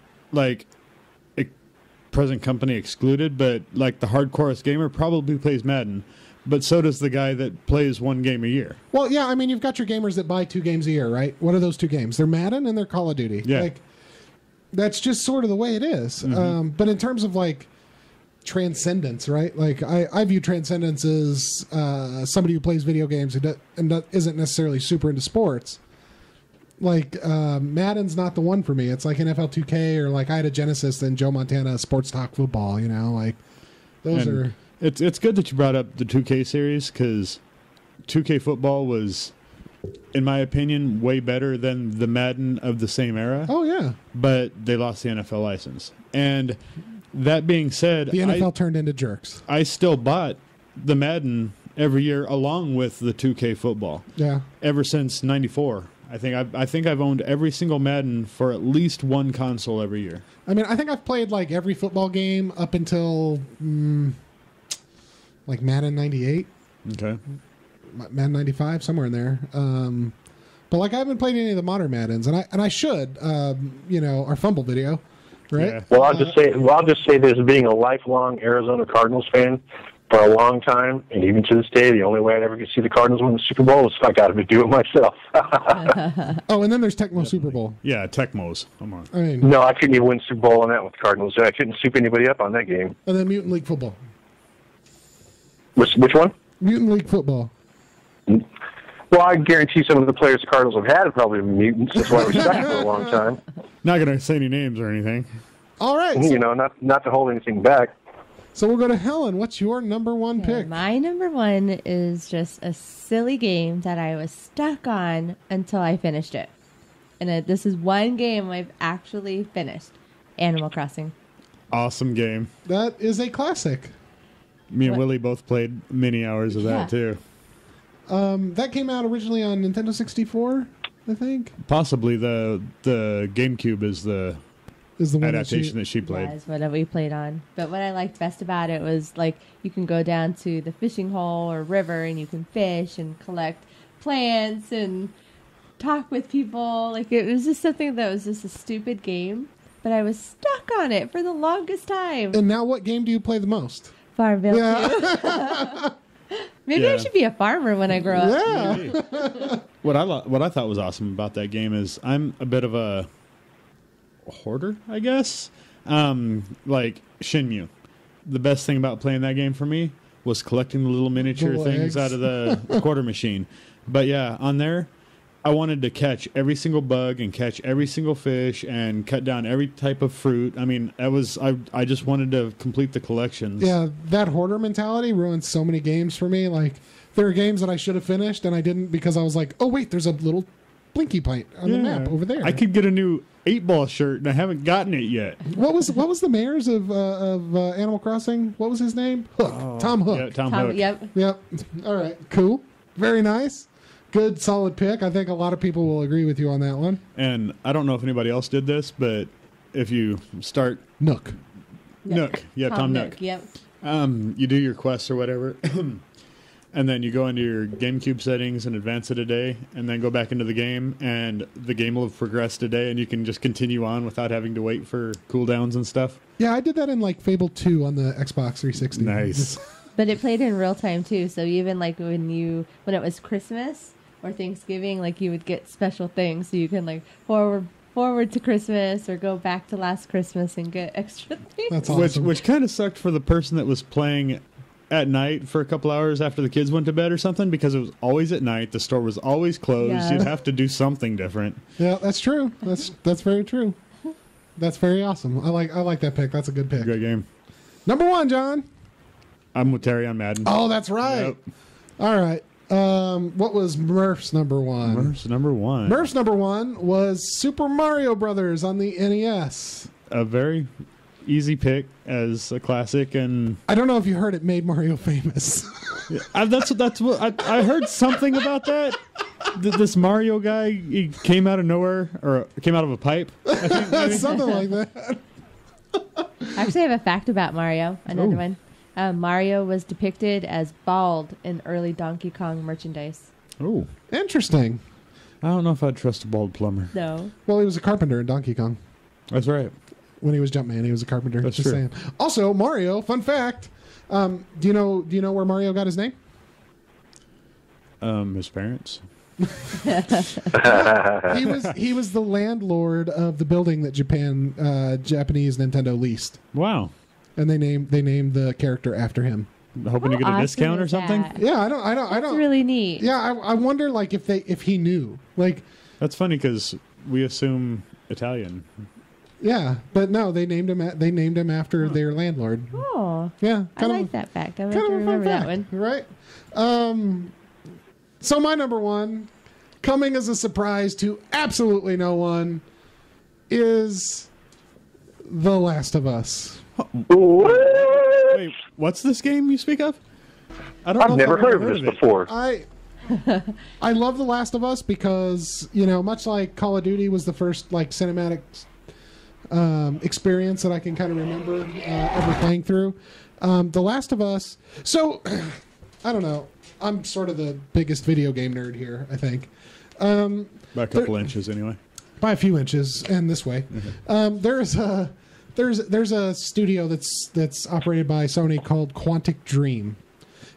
present company excluded, but the hardcorest gamer probably plays Madden. But so does the guy that plays one game a year. Well, yeah, I mean, you've got your gamers that buy 2 games a year, right? What are those 2 games? They're Madden and they're Call of Duty. Yeah. That's just sort of the way it is. Mm-hmm. But in terms of, transcendence, right? I view transcendence as somebody who plays video games and isn't necessarily super into sports. Madden's not the one for me. It's like NFL 2K or I had a Genesis and Joe Montana Sports Talk Football, Those are... It's good that you brought up the 2K series because 2K football was, in my opinion, way better than the Madden of the same era. Oh, yeah. But they lost the NFL license. And that being said... The NFL turned into jerks. I still bought the Madden every year along with the 2K football. Yeah. Ever since 94. I think I've owned every single Madden for at least one console every year. I mean, I think I've played every football game up until... Madden 98. Okay. Madden 95, somewhere in there. But I haven't played any of the modern Maddens, and I should. Our fumble video, right? Yeah. Well, I'll just say this: being a lifelong Arizona Cardinals fan for a long time, and even to this day, the only way I'd ever get to see the Cardinals win the Super Bowl is if I got to do it myself. Oh, and then there's Tecmo Super Bowl. Yeah, Tecmos. Come on. No, I couldn't even win Super Bowl on that with the Cardinals. I couldn't soup anybody up on that game. And then Mutant League Football. Which one? Mutant League Football. Well, I guarantee some of the players the Cardinals have had are probably mutants. That's why we stuck for a long time. Not going to say any names or anything. All right. Not to hold anything back. So we'll go to Helen. What's your number one pick? My number one is just a silly game that I was stuck on until I finished it. And this is one game I've actually finished. Animal Crossing. Awesome game. That is a classic. Me and Willie both played many hours of that, too. That came out originally on Nintendo 64, I think. Possibly the GameCube is the one adaptation that she played. Yeah, is what we played on. But what I liked best about it was, you can go down to the fishing hole or river and you can fish and collect plants and talk with people. Like, it was just something that was just a stupid game, but I was stuck on it for the longest time. And now what game do you play the most? Farmville Yeah. 2. Maybe I should be a farmer when I grow up. Yeah. What I thought was awesome about that game is I'm a bit of a hoarder, I guess. Like Shenmue. The best thing about playing that game for me was collecting the little miniature things out of the quarter machine. But yeah, on there, I wanted to catch every single bug and catch every single fish and cut down every type of fruit. I mean, I just wanted to complete the collections. Yeah, that hoarder mentality ruins so many games for me. Like, there are games that I should have finished and I didn't because I was like, oh wait, there's a little blinky point on the map over there. I could get a new 8-ball shirt and I haven't gotten it yet. What was the mayor's of Animal Crossing? What was his name? Hook. Tom Hook. Yeah, Tom Hook. Yep. All right. Cool. Very nice. Good, solid pick. I think a lot of people will agree with you on that one. And I don't know if anybody else did this, but if you start Nook. Nook. Yeah, Tom Nook. Yep. You do your quests or whatever, and then you go into your GameCube settings and advance it a day, and then go back into the game, and the game will have progressed a day, and you can just continue on without having to wait for cooldowns and stuff. Yeah, I did that in like Fable 2 on the Xbox 360. Nice. But it played in real time too, so even like when it was Christmas or Thanksgiving, like you would get special things, so you can like forward to Christmas or go back to last Christmas and get extra things. That's awesome. Which kind of sucked for the person that was playing at night for a couple hours after the kids went to bed or something, because it was always at night, the store was always closed. Yeah. You'd have to do something different. Yeah, that's true. That's very true. That's very awesome. I like that pick. That's a good pick. Great game. Number 1, John. I'm with Terry on Madden. Oh, that's right. Yep. All right. What was Murph's number 1? Murph's number 1. Murph's number 1 was Super Mario Brothers on the NES. A very easy pick as a classic, and I don't know if you heard it made Mario famous. that's what I heard something about that. This Mario guy, he came out of nowhere, or came out of a pipe. I think maybe. Something like that. Actually, I have a fact about Mario. Another one. Mario was depicted as bald in early Donkey Kong merchandise. Oh, Interesting. I don't know if I'd trust a bald plumber. No. Well, he was a carpenter in Donkey Kong. That's right. When he was Jumpman, he was a carpenter. That's Just true. saying. Also, Mario, fun fact. Do you know where Mario got his name? His parents. He was the landlord of the building that Japanese Nintendo leased. Wow. And they named the character after him. Hoping to get a awesome discount or is something. that? Yeah, I don't. That's really neat. Yeah, I wonder like if he knew. Like, That's funny because we assume Italian. yeah, but no, they named him after their landlord. Oh, Yeah, I like that fact. I'm going kind to of a fun remember that fact, one. right? So my number 1, coming as a surprise to absolutely no one, is The Last of Us. Wait, what's this game you speak of? I don't know I've if never heard of ever this it. before. I love The Last of Us because, much like Call of Duty was the first like cinematic experience that I can kind of remember ever playing through. The Last of Us. So I don't know. I'm sort of the biggest video game nerd here, I think. By a couple inches, anyway. By a few inches, and this way. There's a studio that's operated by Sony called Quantic Dream,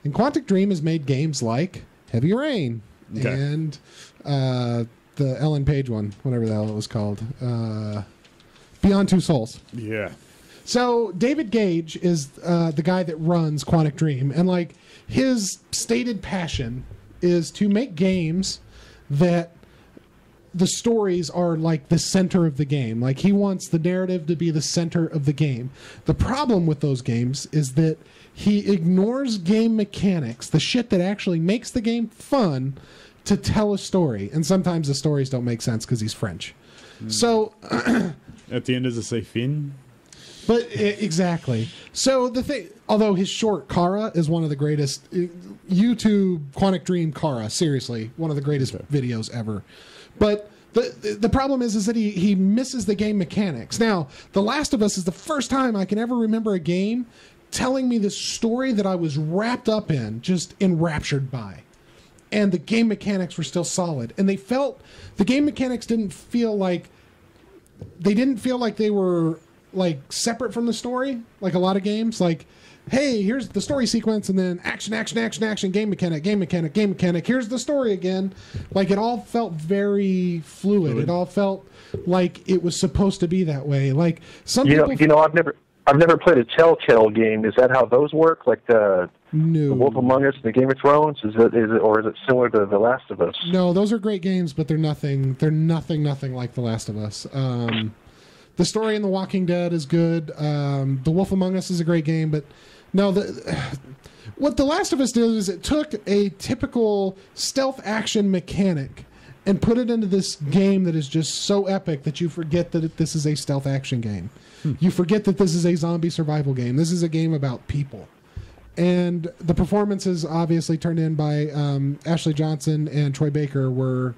and Quantic Dream has made games like Heavy Rain and the Ellen Page one, whatever the hell it was called, Beyond Two Souls. Yeah. So David Gage is the guy that runs Quantic Dream, and like his stated passion is to make games that the stories are like the center of the game. Like he wants the narrative to be the center of the game. The problem with those games is that he ignores game mechanics, the shit that actually makes the game fun, to tell a story. And sometimes the stories don't make sense because he's French. So At the end, does it say fin? But exactly. So the thing, although his short Kara is one of the greatest, YouTube Quantic Dream Kara, seriously, one of the greatest videos ever. But the problem is that he misses the game mechanics. Now, The Last of Us is the first time I can ever remember a game telling me this story that I was wrapped up in, just enraptured by. and the game mechanics were still solid. And the game mechanics didn't feel like they were like separate from the story, like a lot of games. Like, hey, here's the story sequence, and then action, game mechanic. Here's the story again. Like, it all felt very fluid. It all felt like it was supposed to be that way. Like some people, I've never played a Telltale game. Is that how those work? Like the Wolf Among Us and the Game of Thrones? Is it or is it similar to The Last of Us? No, those are great games, but they're nothing like The Last of Us. The story in The Walking Dead is good. The Wolf Among Us is a great game, but no, what The Last of Us did is it took a typical stealth action mechanic and put it into this game that is just so epic that you forget that this is a stealth action game. You forget that this is a zombie survival game. This is a game about people. And the performances obviously turned in by Ashley Johnson and Troy Baker were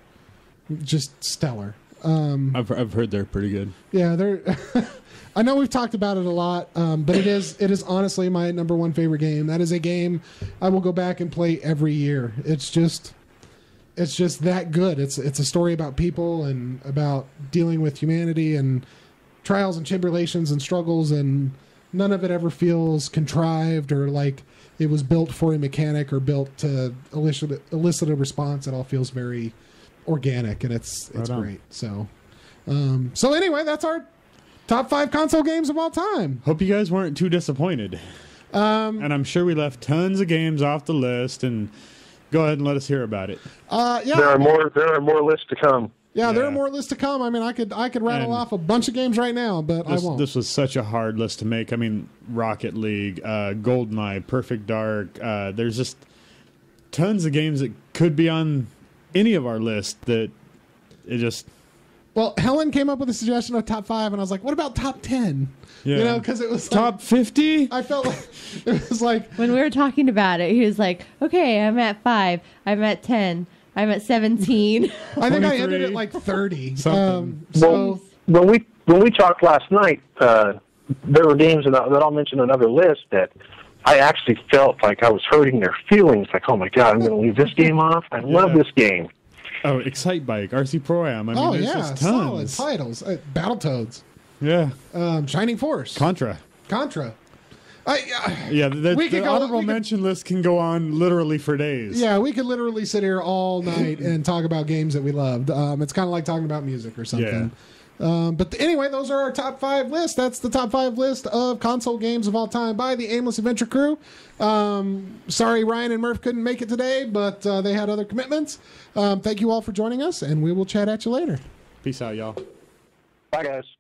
just stellar. I've heard they're pretty good. Yeah, they're. I know we've talked about it a lot, but it is honestly my number one favorite game. That is a game I will go back and play every year. It's just that good. It's a story about people and about dealing with humanity and trials and tribulations and struggles, and none of it ever feels contrived or like it was built for a mechanic or built to elicit a response. It all feels very organic, and it's right great. So anyway, that's our top 5 console games of all time. Hope you guys weren't too disappointed. And I'm sure we left tons of games off the list, and go ahead and let us hear about it. Yeah, there are more lists to come. Yeah, there are more lists to come. I mean, I could rattle off a bunch of games right now, but I won't. This was such a hard list to make. I mean, Rocket League, GoldenEye, Perfect Dark. There's just tons of games that could be on any of our list that it just... Well, Helen came up with a suggestion of top 5, and I was like, what about top 10? Yeah. You know, because it was top 50? I felt like it was like... When we were talking about it, he was like, okay, I'm at 5, I'm at 10, I'm at 17. I think I ended at like 30. Well, when we talked last night, there were games that I'll mention another list that I actually felt like I was hurting their feelings. Like, oh my God, I'm going to leave this game off. I love this game. Oh, Excite Bike, RC Pro-Am. I mean, there's just solid tons. titles. Battletoads. Yeah. Shining Force. Contra. Yeah, the honorable mention list can go on literally for days. Yeah, we could literally sit here all night and talk about games that we loved. It's kind of like talking about music or something. Yeah. But anyway, those are our top 5 lists. That's the top 5 list of console games of all time by the Aimless Adventure Crew. Sorry Ryan and Murph couldn't make it today, but they had other commitments. Thank you all for joining us, and we will chat at you later. Peace out, y'all. Bye, guys.